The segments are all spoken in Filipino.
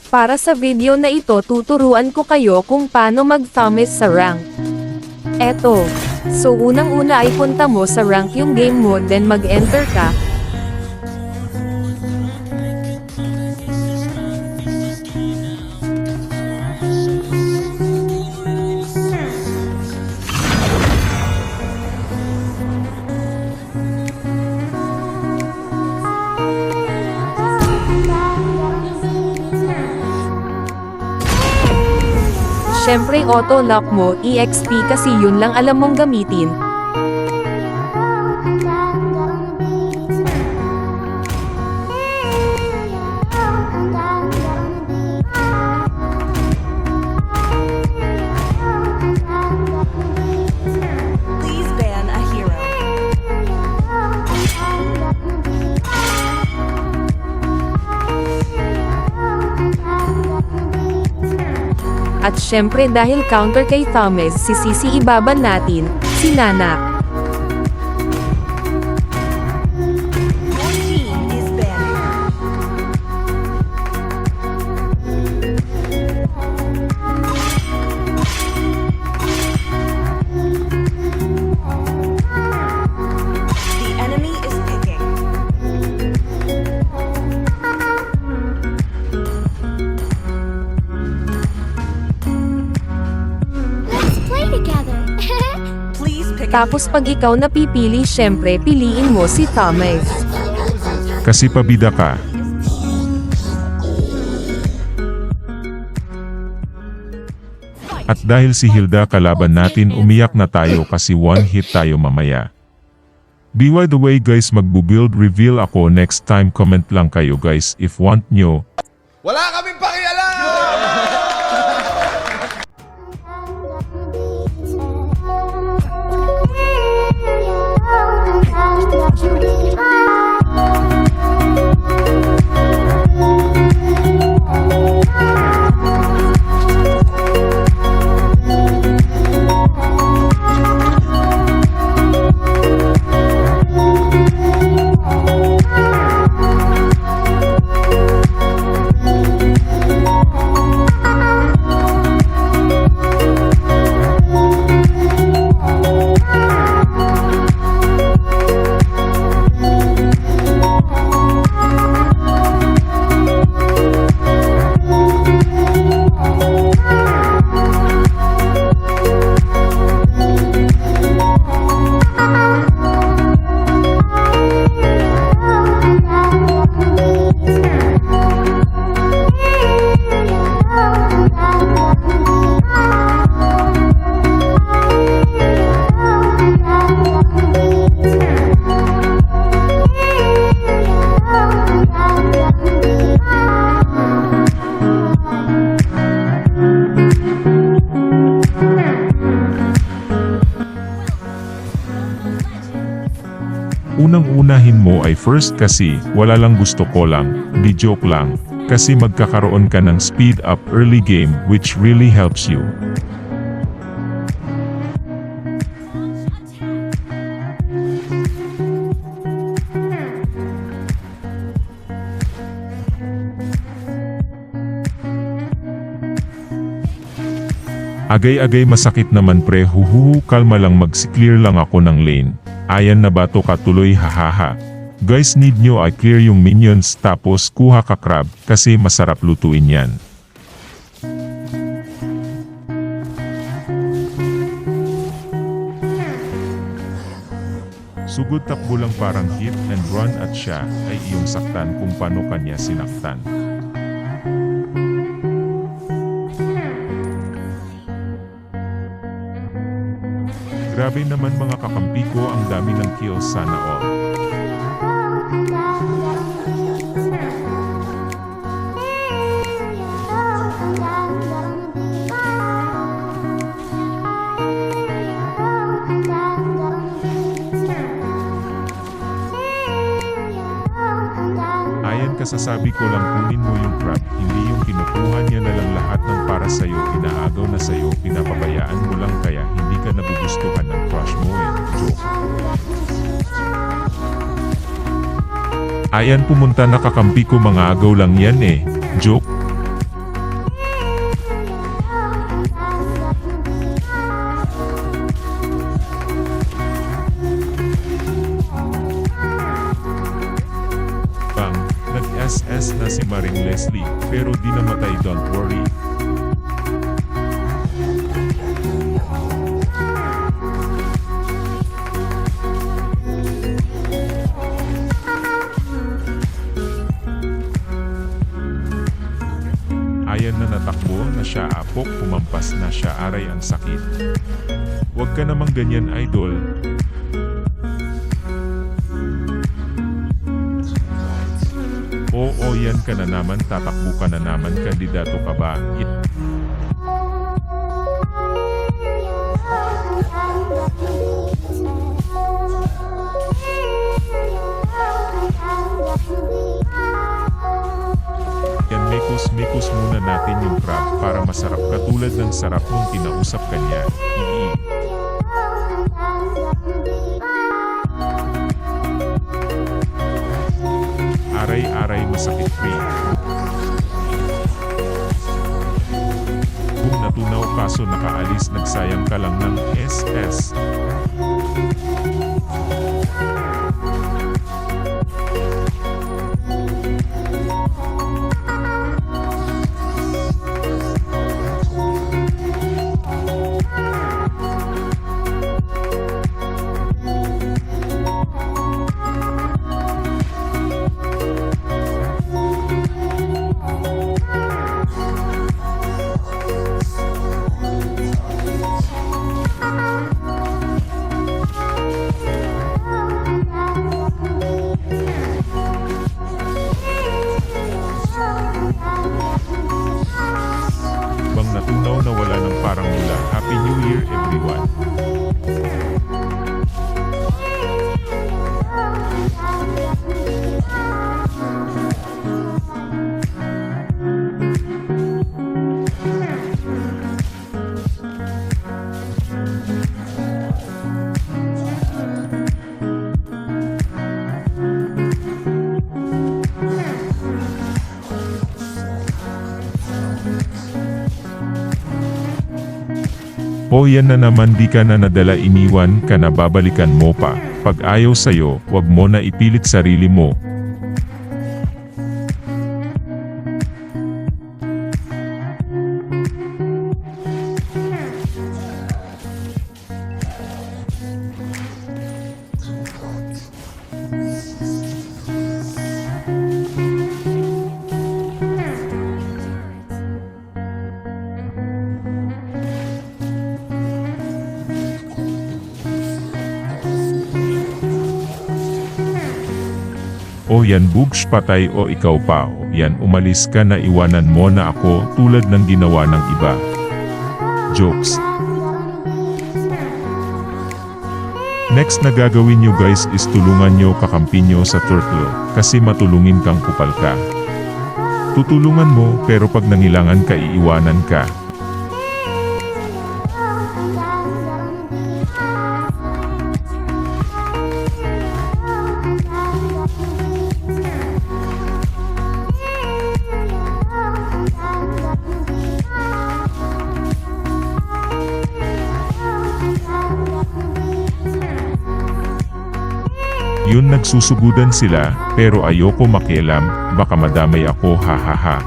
Para sa video na ito tuturuan ko kayo kung paano mag-thumbs sa rank. Eto. So unang-una ay punta mo sa rank yung game mo, then mag-enter ka. Syempre auto lock mo, EXP kasi yun lang alam mong gamitin. Please ban a hero. At syempre dahil counter kay Thomas si Sisi, ibaban natin, si Nana. Your team is banned. The enemy is picking. Let's play together. Please pick a Tapos hero. pag ikaw napipili, syempre piliin mo si Thomas. Kasi pabida ka. At dahil si Hilda kalaban natin, umiyak na tayo kasi one hit tayo mamaya. By the way guys, magbubuild reveal ako next time, comment lang kayo guys if want nyo. Wala kaming pakialam! Unang-unahin mo ay first kasi, wala lang, gusto ko lang, di joke lang, kasi magkakaroon ka ng speed up early game which really helps you. Agay-agay masakit naman pre, huhuhu, kalma lang, mag-clear lang ako ng lane. Ayan, nabato ka tuloy, hahaha. Guys, need nyo ay clear yung minions tapos kuha ka crab kasi masarap lutuin yan. Sugod takbo lang, parang hit and run at siya ay iyong saktan kung paano kanya sinaktan. Grabe naman mga kakampi ko, ang dami ng kills, sana all. Ayan, kasasabi ko lang, kunin mo yung crab, hindi yung kinukuha niya na lang lahat ng para sa'yo, inaagaw na sa'yo, pinapabayaan mo lang kaya hindi ka nagugustuhan ng crush mo joke. Ayan, pumunta, nakakampi ko, mga agaw lang yan joke. na si Maring Leslie, pero di namatay, don't worry. Ayan na natakbo na siya, apok, pumampas na siya, aray ang sakit. Huwag ka namang ganyan, idol. Oo, yan ka na naman, tatakbo ka na naman, kandidato ka ba? Yan, mekos muna natin yung crab para masarap katulad ng sarap nung kinausap kanya. Aray, masakit, pre. Kung natunaw kaso nakaalis, nagsayang ka lang ng SS. Bang natunaw na wala ng parang mula. Happy New Year, everyone. O yan na naman, di ka na nadala, iniwan ka na, babalikan mo pa. Pag ayaw sa'yo, wag mo na ipilit sarili mo. O yan, Bugs, patay o ikaw pa, o yan, umalis ka na, iwanan mo na ako tulad ng ginawa ng iba. Jokes. Next na gagawin nyo guys is tulungan nyo kakampi nyo sa turtle, kasi matulungin kang kupal ka. Tutulungan mo, pero pag nangilangan ka, iiwanan ka. Yun, nagsusugudan sila, pero ayoko makialam, baka madamay ako, hahaha.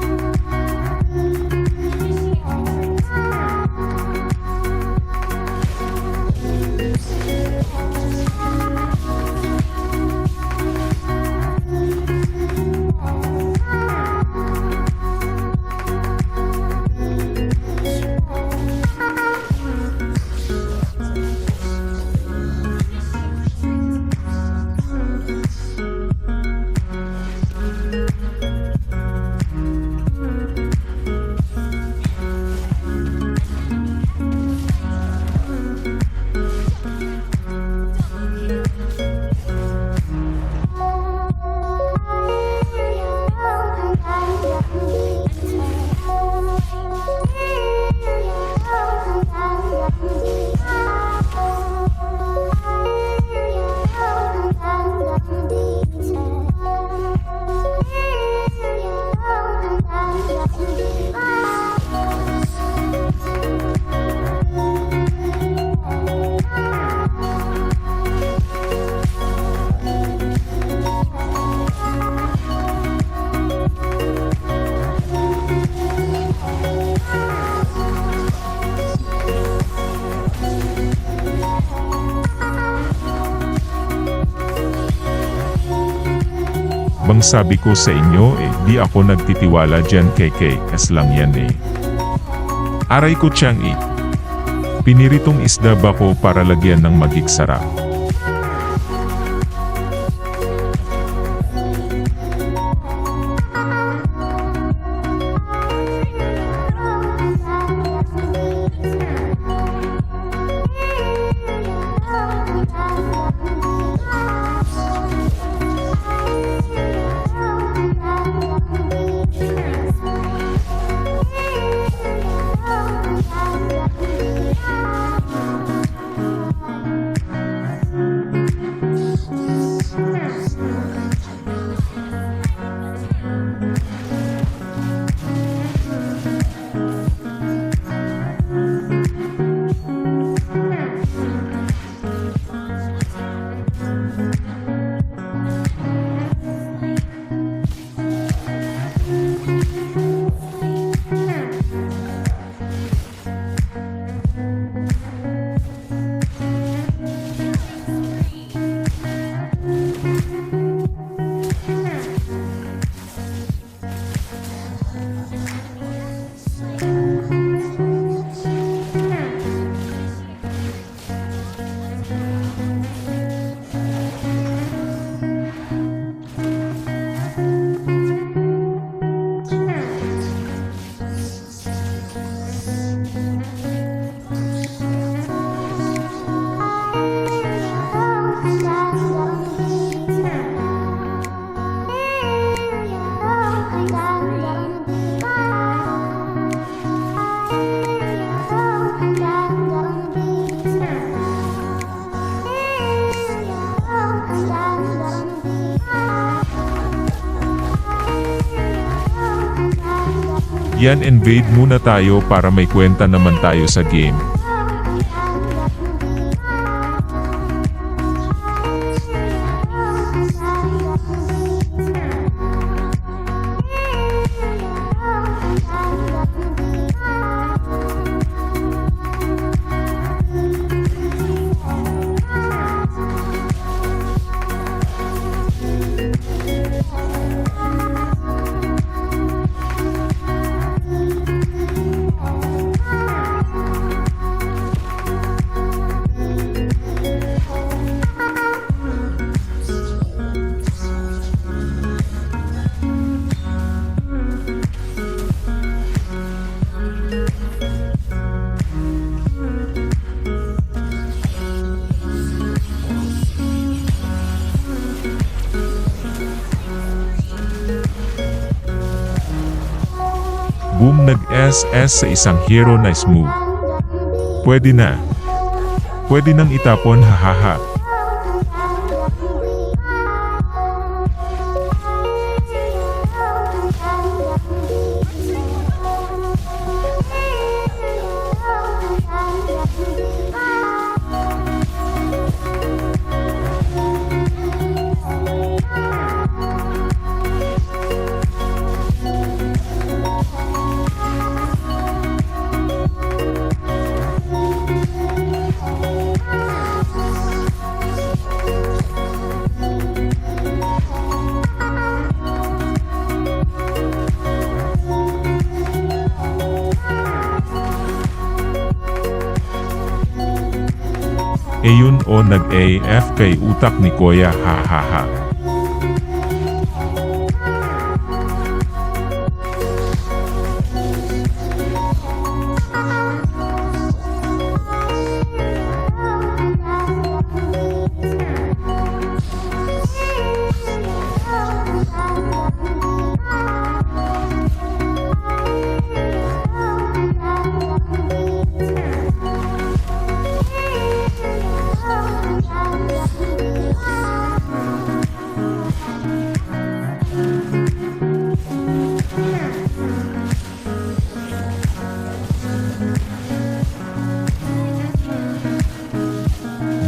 Bang sabi ko sa inyo di ako nagtitiwala dyan kay KS lang yan Aray ko tiyang Piniritong isda ba ko para lagyan ng magig sarap? Yan, invade muna tayo para may kwenta naman tayo sa game. Boom, nag-SS sa isang hero na smooth. Pwede na. Pwede nang itapon, hahaha. Yun o nag-AF kay utak ni Kuya, hahaha.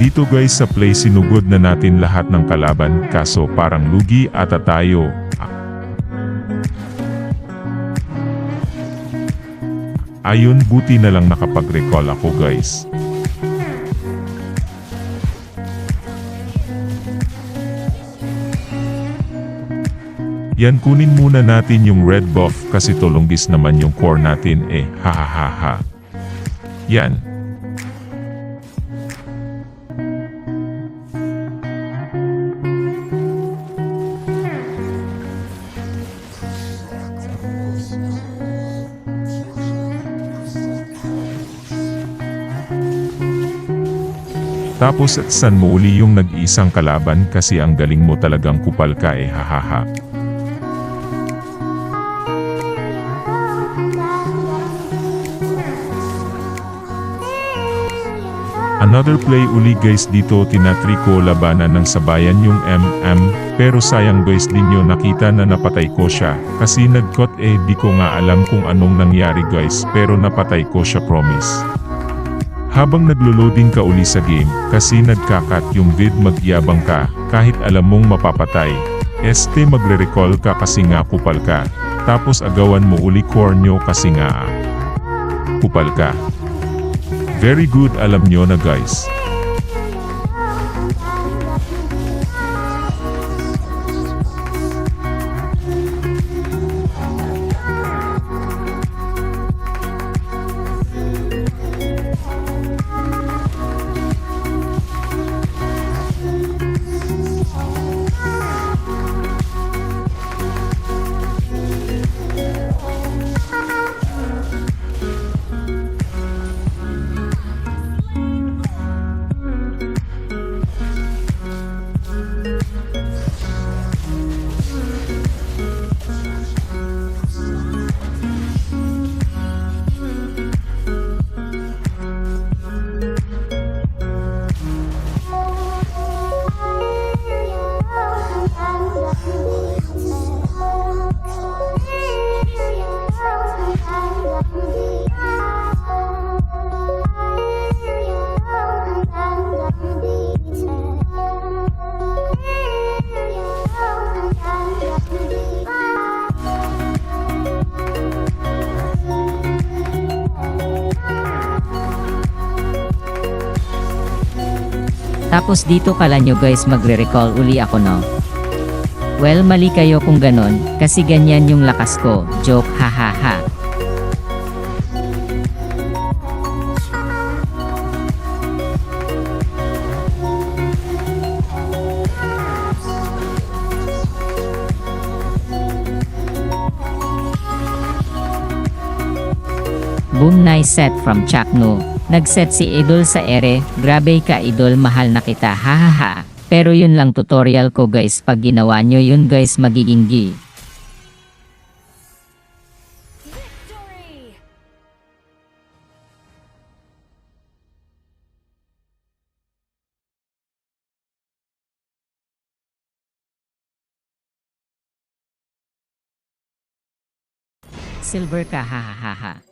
Dito guys sa play sinugod na natin lahat ng kalaban kaso parang lugi ata tayo. Ayun, buti na lang nakapag-recall ako guys. Yan, kunin muna natin yung red buff kasi tulunggis naman yung core natin eh, hahaha. Yan. Tapos at saan mo uli yung nag-iisang kalaban kasi ang galing mo talagang kupal ka eh, hahaha. Another play uli guys, dito tinatry ko labanan ng sabayan yung pero sayang guys, din nyo nakita na napatay ko siya kasi nag-cut eh, di ko nga alam kung anong nangyari guys, pero napatay ko siya, promise. Habang naglo-loading ka uli sa game, kasi nagkakat yung vid, magyabang ka, kahit alam mong mapapatay. Magre-recall ka kasi nga kupal ka, tapos agawan mo uli core nyo kasi nga kupal ka. Very good, alam nyo na guys. Tapos dito kala nyo guys magre-recall uli ako, no? Well, mali kayo kung ganon, kasi ganyan yung lakas ko, joke, hahaha. Boom, nice set from Chakno. Nag-set si Idol sa ere, grabe ka Idol, mahal na kita, hahaha. Pero yun lang tutorial ko guys, pag ginawa nyo yun guys magiging G. Silver ka, hahaha.